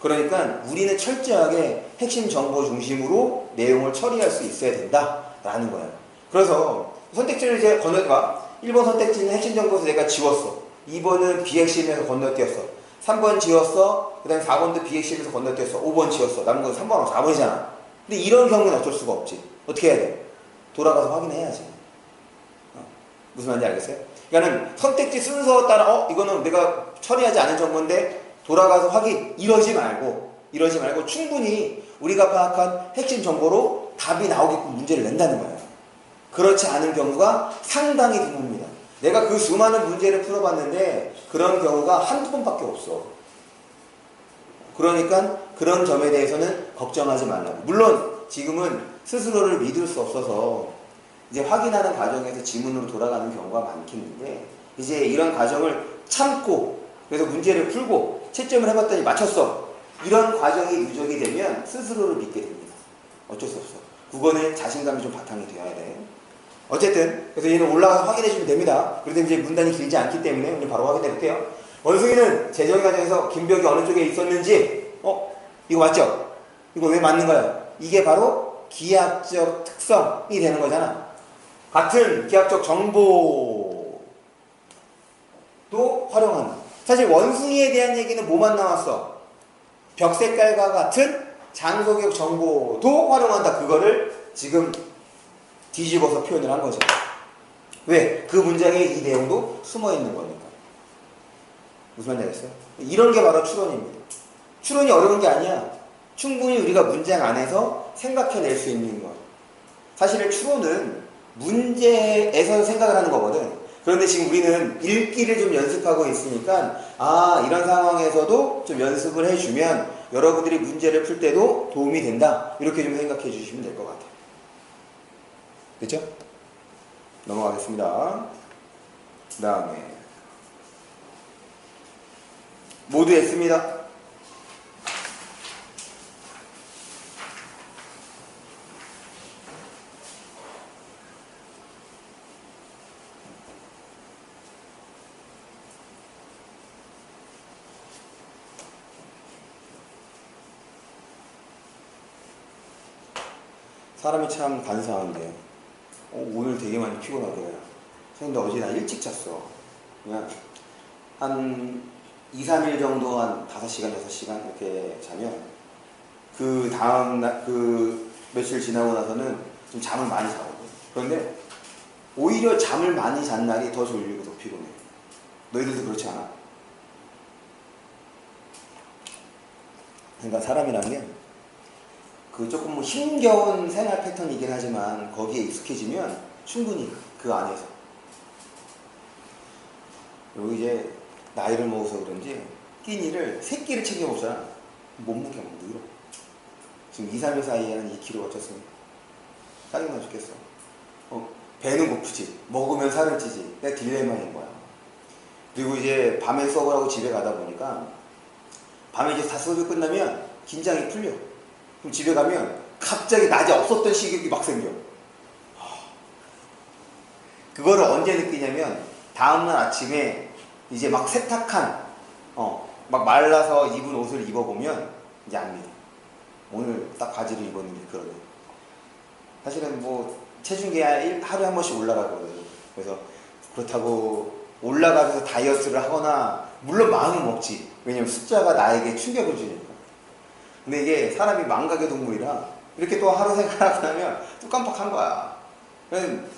그러니까 우리는 철저하게 핵심 정보 중심으로 내용을 처리할 수 있어야 된다라는 거야. 그래서 선택지를 이제 건너뛰어. 1번 선택지는 핵심 정보에서 내가 지웠어. 2번은 비핵심에서 건너뛰었어. 3번 지웠어. 그 다음에 4번도 비핵심에서 건너뛰었어. 5번 지웠어. 남은 건 3번하고 4번이잖아. 근데 이런 경우는 어쩔 수가 없지. 어떻게 해야 돼? 돌아가서 확인해야지. 무슨 말인지 알겠어요? 그러니까는 선택지 순서에 따라 이거는 내가 처리하지 않은 정보인데 돌아가서 확인 이러지 말고 충분히 우리가 파악한 핵심 정보로 답이 나오게끔 문제를 낸다는 거예요. 그렇지 않은 경우가 상당히 드뭅니다. 내가 그 수많은 문제를 풀어봤는데 그런 경우가 한두 번밖에 없어. 그러니까 그런 점에 대해서는 걱정하지 말라고. 물론 지금은 스스로를 믿을 수 없어서 이제 확인하는 과정에서 지문으로 돌아가는 경우가 많겠는데, 이제 이런 과정을 참고 그래서 문제를 풀고 채점을 해봤더니 맞췄어. 이런 과정이 누적이 되면 스스로를 믿게 됩니다. 어쩔 수 없어. 국어는 자신감이 좀 바탕이 되어야 돼. 어쨌든 그래서 얘는 올라가서 확인해 주면 됩니다. 그런데 이제 문단이 길지 않기 때문에 오늘 바로 확인해 볼게요. 원숭이는 재정의 과정에서 김벽이 어느 쪽에 있었는지, 이거 맞죠? 이거 왜 맞는 거야? 이게 바로 기하학적 특성이 되는 거잖아. 같은 기하학적 정보도 활용한다. 사실 원숭이에 대한 얘기는 뭐만 나왔어? 벽 색깔과 같은 장소격 정보도 활용한다. 그거를 지금 뒤집어서 표현을 한 거죠. 왜? 그 문장에 이 내용도 숨어 있는 거니까. 무슨 말인지 알겠어요? 이런 게 바로 추론입니다. 추론이 어려운 게 아니야. 충분히 우리가 문장 안에서 생각해낼 수 있는 거. 사실은 추론은 문제에서 생각을 하는 거거든. 그런데 지금 우리는 읽기를 좀 연습하고 있으니까, 이런 상황에서도 좀 연습을 해주면 여러분들이 문제를 풀 때도 도움이 된다. 이렇게 좀 생각해 주시면 될 것 같아요. 됐죠? 넘어가겠습니다. 그 다음에 모두 했습니다. 사람이 참 간사한데 오늘 되게 많이 피곤하더라고요. 근데 어제 나 일찍 잤어. 그냥 한 2, 3일 정도 한 5시간, 6시간 이렇게 자면 그 다음 날, 그 며칠 지나고 나서는 좀 잠을 많이 자거든. 그런데 오히려 잠을 많이 잔 날이 더 졸리고 더 피곤해. 너희들도 그렇지 않아? 그러니까 사람이라면 그 조금 뭐 힘겨운 생활 패턴이긴 하지만 거기에 익숙해지면 충분히 그 안에서. 그리고 이제 나이를 먹어서 그런지 끼니를 3끼를 챙겨 먹잖아. 몸무게가 막 늘어. 지금 2, 3일 사이에 한 2kg가 쪘습니다. 짜증나 죽겠어. 배는 고프지. 먹으면 살을 찌지. 내 딜레마인 거야. 그리고 이제 밤에 수업을 하고 집에 가다 보니까 밤에 이제 다 수업이 끝나면 긴장이 풀려. 그럼 집에 가면 갑자기 낮에 없었던 식욕이 막 생겨. 그거를 언제 느끼냐면 다음날 아침에 이제 막 세탁한 막 말라서 입은 옷을 입어보면 이제 압니다. 오늘 딱 바지를 입었는데 그러네. 사실은 뭐 체중계 하루에 한 번씩 올라가거든. 그래서 그렇다고 올라가면서 다이어트를 하거나, 물론 마음은 먹지. 왜냐면 숫자가 나에게 충격을 주니까. 근데 이게 사람이 망각의 동물이라 이렇게 또 하루 생활하고 나면 또 깜빡한 거야.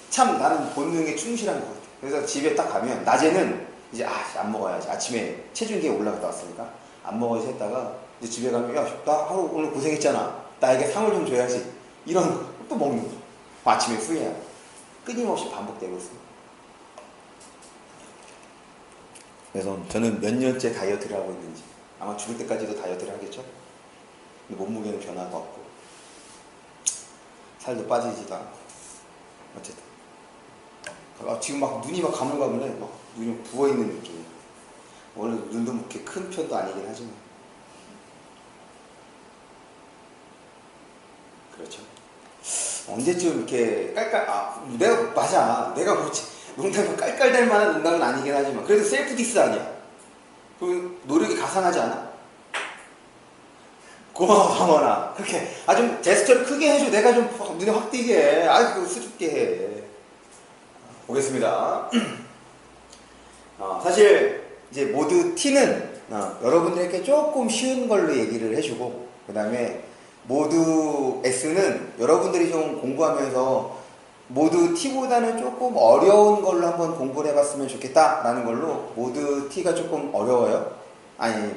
참 나는 본능에 충실한 것 같아. 그래서 집에 딱 가면 낮에는 이제 안 먹어야지. 아침에 체중계에 올라갔다 왔으니까 안 먹어야지 했다가 이제 집에 가면 나 하루 오늘 고생했잖아. 나에게 상을 좀 줘야지. 이런 거 또 먹는 거. 아침에 후회야. 끊임없이 반복되고 있습니다. 그래서 저는 몇 년째 다이어트를 하고 있는지, 아마 죽을 때까지도 다이어트를 하겠죠? 근데 몸무게는 변화가 없고 살도 빠지지도 않고. 어쨌든 지금 막 눈이 막 가물가물해. 막 눈이 부어있는 느낌이야. 원래 눈도 그렇게 큰 편도 아니긴 하지만. 그렇죠. 언제쯤 이렇게 맞아. 내가 그렇지. 농담이 깔깔댈 만한 농담은 아니긴 하지만 그래도 셀프 디스 아니야. 그 노력이 가상하지 않아? 고마워 상원아. 그렇게 좀 제스처를 크게 해줘. 내가 좀 눈에 확 띄게 해. 그거 수줍게 해. 보겠습니다. 사실 이제 모드 T는 여러분들에게 조금 쉬운 걸로 얘기를 해주고, 그 다음에 모드 S는 여러분들이 좀 공부하면서 모드 T보다는 조금 어려운 걸로 한번 공부를 해봤으면 좋겠다라는 걸로, 모드 T가 조금 어려워요.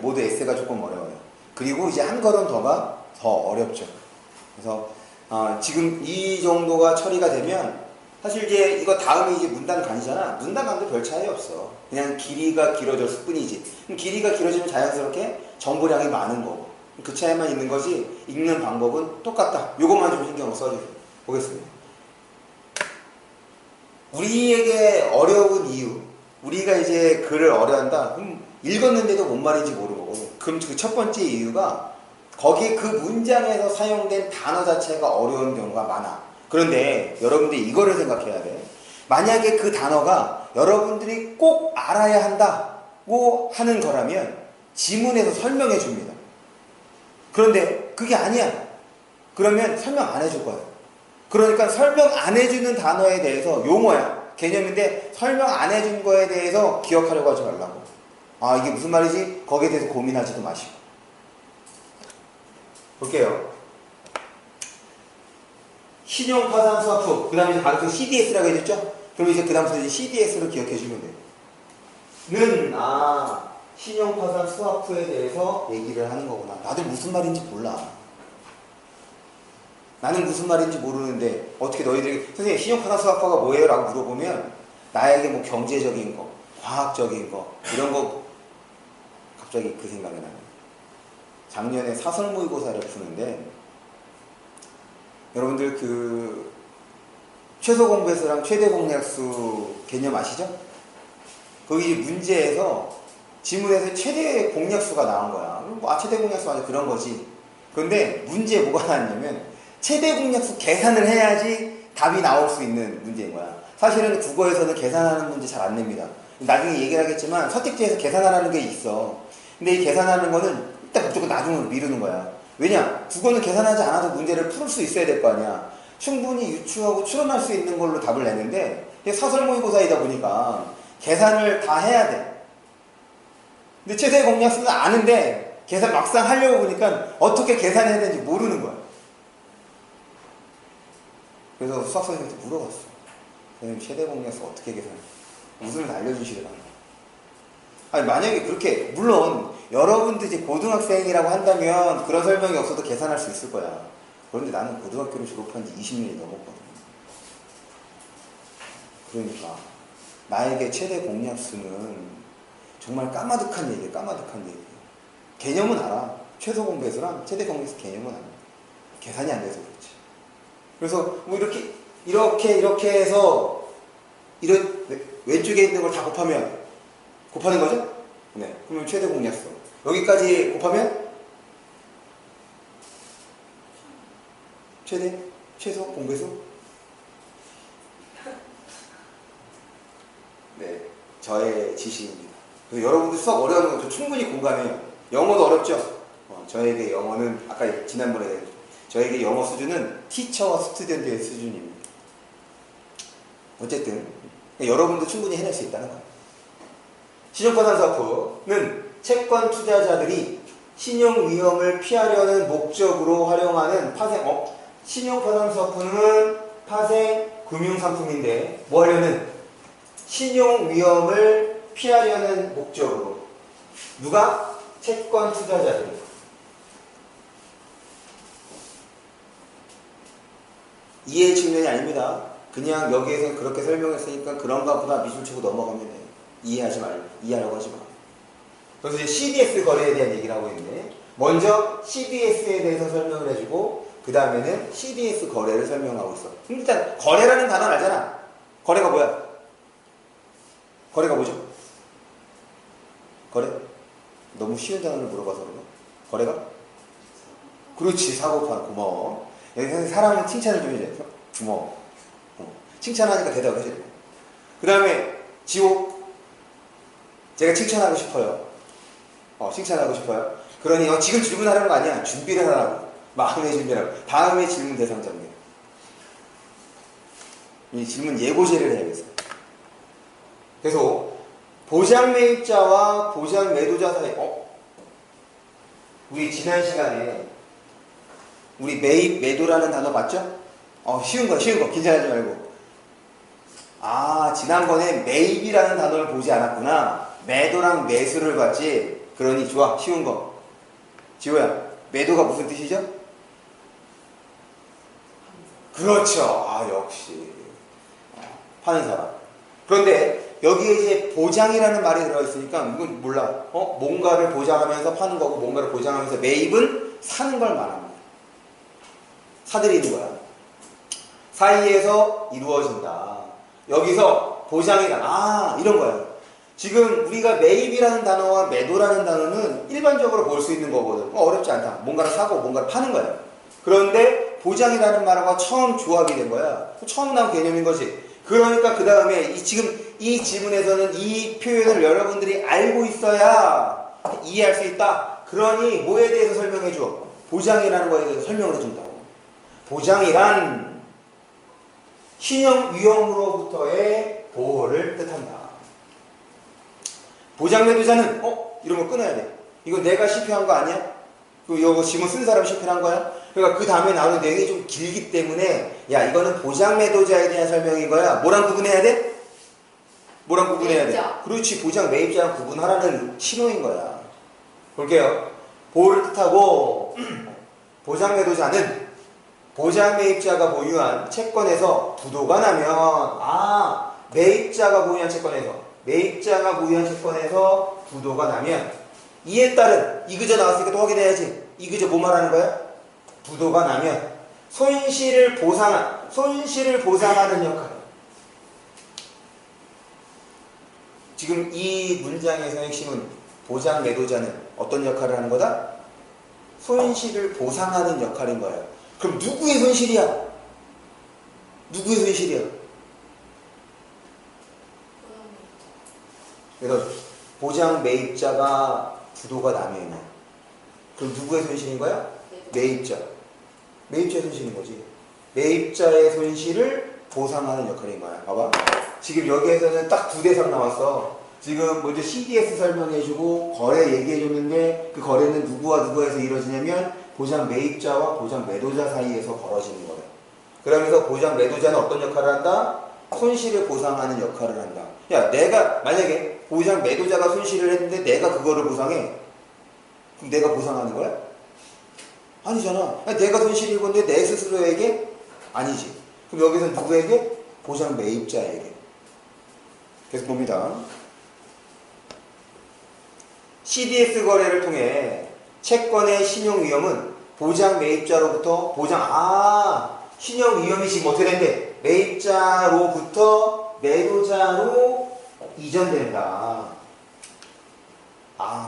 모드 S가 조금 어려워요. 그리고 이제 한 걸음 더가 더 어렵죠. 그래서 지금 이 정도가 처리가 되면 사실 이제 이거 다음이 이제 문단간이잖아. 문단간도 별 차이 없어. 그냥 길이가 길어졌을 뿐이지. 그럼 길이가 길어지면 자연스럽게 정보량이 많은 거고, 그 차이만 있는 거지 읽는 방법은 똑같다. 요것만 좀 신경 써주세요. 보겠습니다. 우리에게 어려운 이유, 우리가 이제 글을 어려한다. 그럼 읽었는데도 뭔 말인지 모르고, 그럼 그 첫 번째 이유가 거기 그 문장에서 사용된 단어 자체가 어려운 경우가 많아. 그런데 여러분들이 이거를 생각해야 돼. 만약에 그 단어가 여러분들이 꼭 알아야 한다고 하는 거라면 지문에서 설명해 줍니다. 그런데 그게 아니야. 그러면 설명 안 해줄 거야. 그러니까 설명 안 해주는 단어에 대해서 용어야. 개념인데 설명 안 해준 거에 대해서 기억하려고 하지 말라고. 아, 이게 무슨 말이지? 거기에 대해서 고민하지도 마시고. 볼게요. 신용파산 수학프. 그 다음에 이제 바로 CDS라고 해줬죠? 그럼 이제 그 다음부터 이제 CDS로 기억해 주면 돼요. 신용파산 수학프에 대해서 얘기를 하는 거구나. 나도 무슨 말인지 몰라. 나는 무슨 말인지 모르는데 어떻게 너희들이 선생님 신용파산 수학파가 뭐예요? 라고 물어보면 나에게 뭐 경제적인 거, 과학적인 거 이런 거 갑자기 그 생각이 나요. 작년에 사설 모의고사를 푸는데 여러분들 그 최소 공배수랑 최대 공약수 개념 아시죠? 거기 문제에서 지문에서 최대 공약수가 나온 거야. 아, 최대 공약수 아주 그런 거지. 그런데 문제에 뭐가 나왔냐면 최대 공약수 계산을 해야지 답이 나올 수 있는 문제인 거야. 사실은 국어에서는 계산하는 문제 잘 안 냅니다. 나중에 얘기를 하겠지만 선택지에서 계산하라는 게 있어. 근데 이 계산하는 거는 일단 무조건 나중으로 미루는 거야. 왜냐? 국어는 계산하지 않아도 문제를 풀 수 있어야 될 거 아니야. 충분히 유추하고 추론할 수 있는 걸로 답을 내는데 사설 모의고사이다 보니까 계산을 다 해야 돼. 근데 최대 공약수는 아는데 계산 막상 하려고 보니까 어떻게 계산해야 되는지 모르는 거야. 그래서 수학 선생님한테 물어봤어. 선생님 최대 공약수 어떻게 계산해? 웃으면서 알려주시더라고요. 아니 만약에 그렇게 물론 여러분도 이제 고등학생이라고 한다면 그런 설명이 없어도 계산할 수 있을 거야. 그런데 나는 고등학교를 졸업한 지 20년이 넘었거든. 그러니까 나에게 최대 공약수는 정말 까마득한 얘기야. 까마득한 얘기. 개념은 알아. 최소 공배수랑 최대 공약수 개념은 알아. 계산이 안 돼서 그렇지. 그래서 뭐 이렇게 해서 왼쪽에 있는 걸 다 곱하는 거죠? 네. 그러면 최대 공약수. 여기까지 곱하면 최소 공배수? 네. 저의 지식입니다. 그래서 여러분들 수학 어려운 거 충분히 공감해요. 영어도 어렵죠? 저에게 영어는 아까 지난번에 저에게 영어 수준은 티처와 스튜던트의 수준입니다. 어쨌든 여러분도 충분히 해낼 수 있다는 거예요. 신용파산 수학프는 채권 투자자들이 신용 위험을 피하려는 목적으로 활용하는 신용파산 수학프는 파생 금융상품인데 뭐 하려는 신용 위험을 피하려는 목적으로 누가? 채권 투자자들이. 이해의 측면이 아닙니다. 그냥 여기에서 그렇게 설명했으니까 그런가 보다 미술 치고 넘어가면 돼요. 이해하려고 하지 마. 그래서 이제 CDS 거래에 대한 얘기를 하고 있는데 먼저 CDS에 대해서 설명을 해주고 그 다음에는 CDS 거래를 설명하고 있어. 일단 거래라는 단어는 알잖아. 거래가 뭐야? 거래가 뭐죠? 거래? 너무 쉬운 단어를 물어봐서 그런가? 거래가? 그렇지. 사고 파는. 고마워. 여기 사람은 칭찬을 좀 해줘요. 고마워. 칭찬하니까 대답을 해줘요. 그 다음에 지옥. 제가 칭찬하고 싶어요. 칭찬하고 싶어요. 그러니 지금 질문하려는 거 아니야. 준비를 하라고. 마음의 준비라고. 다음에 질문 대상자입니다. 이 질문 예고제를 해야겠어요. 그래서 보장 매입자와 보장 매도자 사이 우리 지난 시간에 우리 매입 매도라는 단어 봤죠? 쉬운 거 긴장하지 말고. 지난번에 매입이라는 단어를 보지 않았구나. 매도랑 매수를 봤지. 그러니 좋아. 쉬운 거. 지호야, 매도가 무슨 뜻이죠? 그렇죠. 역시 파는 사람. 그런데 여기에 이제 보장이라는 말이 들어있으니까 이건 몰라. 뭔가를 보장하면서 파는 거고 뭔가를 보장하면서 매입은 사는 걸 말합니다. 사들이는 거야. 사이에서 이루어진다. 여기서 보장이다. 이런 거야. 지금 우리가 매입이라는 단어와 매도라는 단어는 일반적으로 볼 수 있는 거거든. 어렵지 않다. 뭔가를 사고 뭔가를 파는 거야. 그런데 보장이라는 말하고 처음 조합이 된 거야. 처음 나온 개념인 거지. 그러니까 그 다음에 지금 이 지문에서는 이 표현을 여러분들이 알고 있어야 이해할 수 있다. 그러니 뭐에 대해서 설명해 줘? 보장이라는 거에 대해서 설명을 해준다고. 보장이란 신용 위험으로부터의 보호를 뜻한다. 보장 매도자는 이런 거 끊어야 돼. 이거 내가 실패한 거 아니야? 이거 지문 쓴 사람이 실패한 거야? 그러니까 그 다음에 나오는 내용이 좀 길기 때문에 야 이거는 보장 매도자에 대한 설명인 거야. 뭐랑 구분해야 돼? 뭐랑 구분해야 돼? 그렇지. 보장 매입자랑 구분하라는 신호인 거야. 볼게요. 보호를 뜻하고 보장 매도자는 보장 매입자가 보유한 채권에서 부도가 나면 매입자가 보유한 채권에서 부도가 나면 이에 따른 이그저 나왔으니까 또 확인해야지. 이그저 뭐 말하는 거야? 부도가 나면 손실을 보상하는 역할. 지금 이 문장에서 핵심은 보장 매도자는 어떤 역할을 하는 거다? 손실을 보상하는 역할인 거예요. 그럼 누구의 손실이야? 누구의 손실이야? 그래서 보장 매입자가 부도가 나면 그럼 누구의 손실인 거야? 매입자. 매입자의 손실인 거지. 매입자의 손실을 보상하는 역할인 거야. 봐봐. 지금 여기에서는 딱 두 대상 나왔어. 지금 먼저 CDS 설명해주고 거래 얘기해줬는데 그 거래는 누구와 누구에서 이루어지냐면 보장 매입자와 보장 매도자 사이에서 벌어지는 거예요. 그러면서 보장 매도자는 어떤 역할을 한다? 손실을 보상하는 역할을 한다. 야, 내가 만약에 보장 매도자가 손실을 했는데 내가 그거를 보상해. 그럼 내가 보상하는 거야? 아니잖아. 내가 손실이 건데 내 스스로에게? 아니지. 그럼 여기서 누구에게? 보장 매입자에게. 계속 봅니다. CDS 거래를 통해 채권의 신용 위험은 보장 매입자로부터 신용 위험이 지금 어떻게 된대? 매입자로부터 매도자로 이전된다.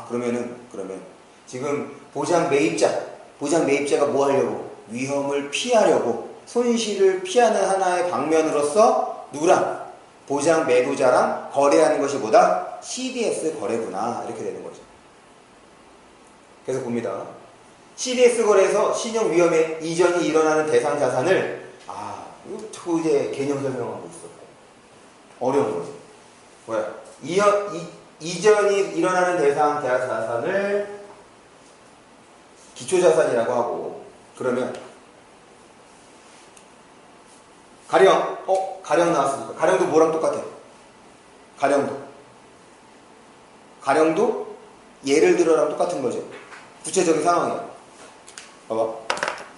그러면 지금 보장 매입자가 뭐 하려고? 위험을 피하려고 손실을 피하는 하나의 방면으로서 누구랑? 보장 매도자랑 거래하는 것이 뭐다? CDS 거래구나. 이렇게 되는 거죠. 그래서 봅니다. CDS 거래에서 신용 위험의 이전이 일어나는 대상 자산을 이거 자꾸 이제 개념 설명하고 있어. 어려운 거지. 뭐야? 이전이 일어나는 대상 자산을 기초자산이라고 하고, 그러면 가령 나왔으니까 가령도 뭐랑 똑같아? 가령도 예를 들어랑 똑같은 거죠. 구체적인 상황이야. 봐봐.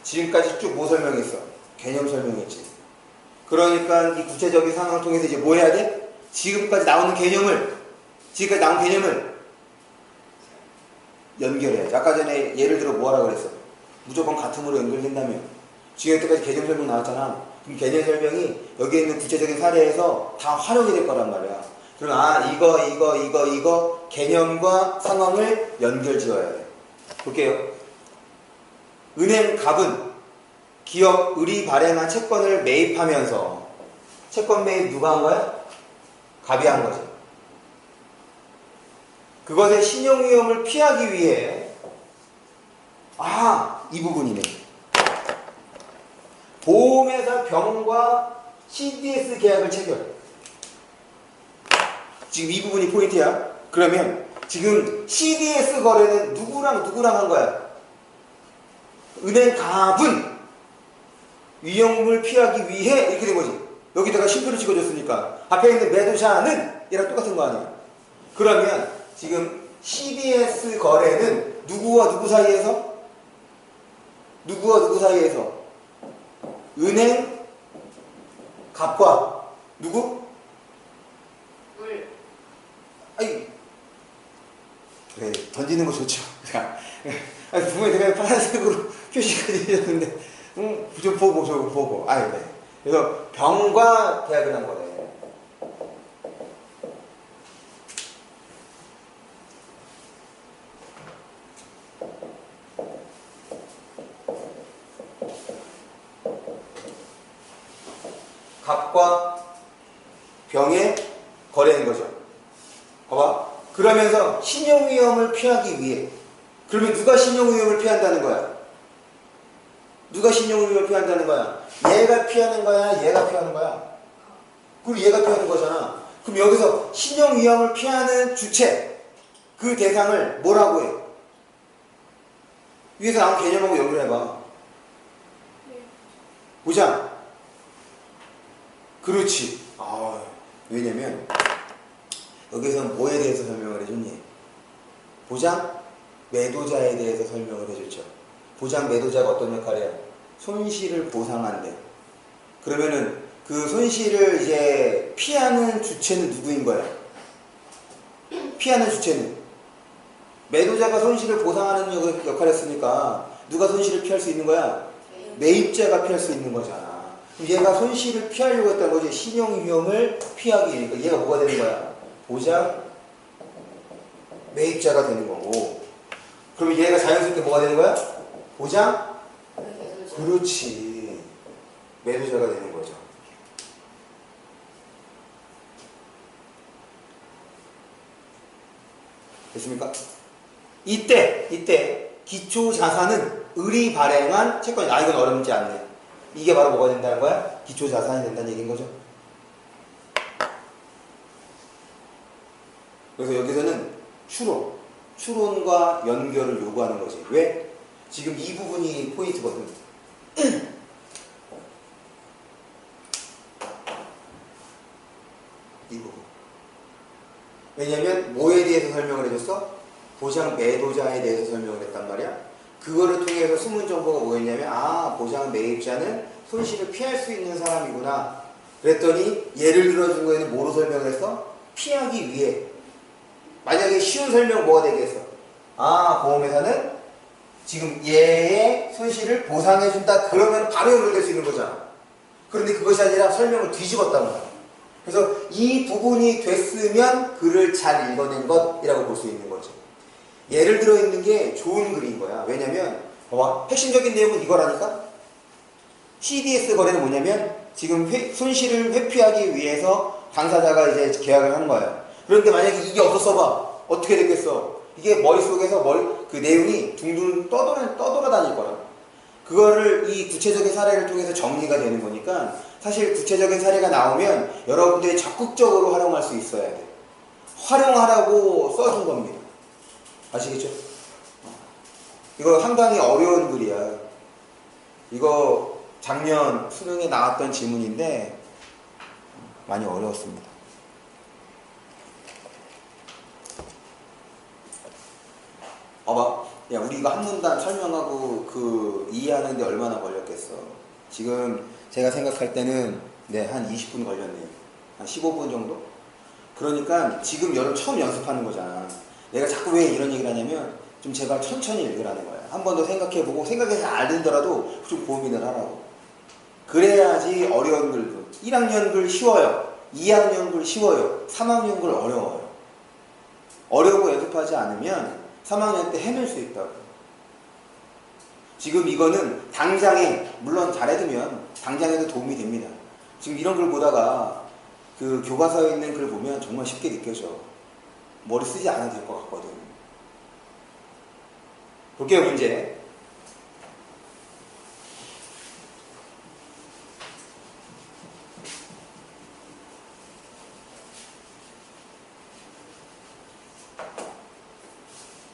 지금까지 쭉 뭐 설명했어? 개념 설명했지. 그러니까 이 구체적인 상황을 통해서 이제 뭐 해야 돼? 지금까지 나온 개념을 연결해야지. 아까 전에 예를 들어 뭐하라 그랬어? 무조건 같음으로 연결된다며. 지금 여태까지 개념 설명 나왔잖아. 그럼 개념 설명이 여기에 있는 구체적인 사례에서 다 활용이 될 거란 말이야. 그럼 이거 개념과 상황을 연결 지어야 돼. 볼게요. 은행 갑은 기업 을이 발행한 채권을 매입하면서, 채권 매입 누가 한 거야? 갑이 한 거지. 그것의 신용 위험을 피하기 위해 이 부분이네. 보험회사 병과 CDS 계약을 체결. 지금 이 부분이 포인트야. 그러면 지금 CDS 거래는 누구랑 한 거야? 은행 갑은 위험을 피하기 위해 이렇게 된 거지. 여기다가 쉼표를 찍어줬으니까 앞에 있는 매도자는 얘랑 똑같은 거 아니야. 그러면 지금 CDS 거래는 누구와 누구 사이에서? 은행 갑과 누구? 그래, 던지는 거 좋죠. 분명히 내가 파란색으로 틀렸는데 좀 보고 저거 보고. 아, 네. 그래서 병과 대학을 한 거네. 갑과 병의 거래인 거죠. 봐봐. 그러면서 신용위험을 피하기 위해. 그러면 누가 신용위험을 피한다는 거야? 누가 신용위험을 피한다는 거야? 얘가 피하는 거야? 얘가 피하는 거야? 그리고 얘가 피하는 거잖아. 그럼 여기서 신용위험을 피하는 주체, 그 대상을 뭐라고 해? 위에서 나온 개념하고 연결해봐. 보자. 그렇지. 아, 왜냐면 여기서는 뭐에 대해서 설명을 해줬니? 보장 매도자에 대해서 설명을 해줬죠. 보장 매도자가 어떤 역할이야? 손실을 보상한대. 그러면은 그 손실을 이제 피하는 주체는 누구인 거야? 피하는 주체는 매도자가 손실을 보상하는 역할을 했으니까 누가 손실을 피할 수 있는 거야? 매입자가 피할 수 있는 거잖아. 얘가 손실을 피하려고 했다는 거지. 신용위험을 피하기 위해. 그러니까 얘가 뭐가 되는 거야? 보장 매입자가 되는 거고. 그러면 얘가 자연스럽게 뭐가 되는 거야? 보장? 그렇지. 매도자가 되는 거죠. 됐습니까? 이때 기초자산은 을이 발행한 채권이. 아, 이건 어렵지 않네. 이게 바로 뭐가 된다는 거야? 기초자산이 된다는 얘기인 거죠. 그래서 여기서는 추론과 연결을 요구하는 거지. 왜? 지금 이 부분이 포인트거든. 이 부분. 왜냐면 뭐에 대해서 설명을 해줬어? 보장 매도자에 대해서 설명을 했단 말이야. 그거를 통해서 숨은 정보가 뭐였냐면, 아, 보장 매입자는 손실을 피할 수 있는 사람이구나. 그랬더니 예를 들어준 거에는 뭐로 설명을 했어? 피하기 위해. 만약에 쉬운 설명 뭐가 되겠어? 아, 보험회사는 지금 얘의 손실을 보상해준다. 그러면 바로 연결될 수 있는 거잖아. 그런데 그것이 아니라 설명을 뒤집었단 말이야. 그래서 이 부분이 됐으면 글을 잘 읽어낸 것이라고 볼 수 있는 거죠. 예를 들어 있는 게 좋은 글인 거야. 왜냐면 봐봐. 핵심적인 내용은 이거라니까. CDS 거래는 뭐냐면 지금 손실을 회피하기 위해서 당사자가 이제 계약을 하는 거야. 그런데 만약에 이게 없었어 봐. 어떻게 됐겠어? 이게 머릿속에서 그 내용이 둥둥 떠돌아다닐 거야. 그거를 이 구체적인 사례를 통해서 정리가 되는 거니까 사실 구체적인 사례가 나오면 여러분들이 적극적으로 활용할 수 있어야 돼. 활용하라고 써준 겁니다. 아시겠죠? 이거 상당히 어려운 글이야. 이거 작년 수능에 나왔던 지문인데 많이 어려웠습니다. 봐봐. 야, 우리 이거 한 문단 설명하고 이해하는데 얼마나 걸렸겠어. 지금 제가 생각할 때는 한 20분 걸렸네요. 한 15분 정도? 그러니까 지금 여러분 처음 연습하는 거잖아. 내가 자꾸 왜 이런 얘기를 하냐면 좀 제발 천천히 읽으라는 거야. 한 번 더 생각해보고 생각이 잘 안 들더라도 좀 고민을 하라고. 그래야지 어려운 글도 1학년 글 쉬워요. 2학년 글 쉬워요. 3학년 글 어려워요. 어려워 연습하지 않으면 3학년 때 헤맬 수 있다고. 지금 이거는 당장에 물론 잘해두면 당장에도 도움이 됩니다. 지금 이런 글 보다가 그 교과서에 있는 글 보면 정말 쉽게 느껴져. 머리 쓰지 않아도 될 것 같거든. 볼게요, 문제.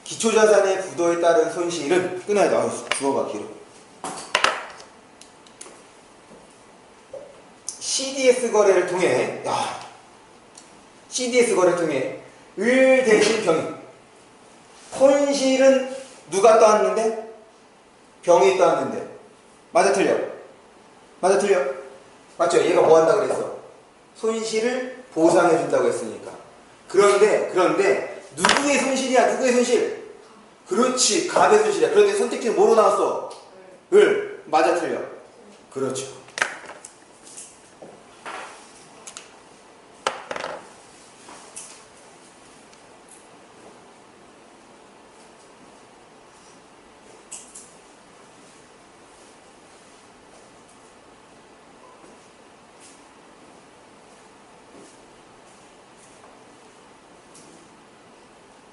기초자산의 부도에 따른 손실은 끊어야 돼. 주어가 길어. CDS 거래를 통해, CDS 거래를 통해 을 대신 병이. 손실은 누가 떠왔는데? 병이 떠왔는데. 맞아 틀려? 맞아 틀려? 맞죠? 얘가 뭐 한다고 그랬어? 손실을 보상해준다고 했으니까. 그런데 누구의 손실이야? 누구의 손실? 그렇지, 갑의 손실이야. 그런데 선택지는 뭐로 나왔어? 맞아 틀려? 그렇죠.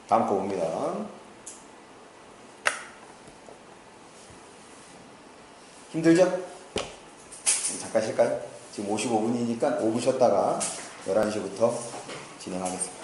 다음 거 봅니다. 힘들죠? 잠깐 쉴까요? 지금 55분이니까 5분 쉬었다가 11시부터 진행하겠습니다.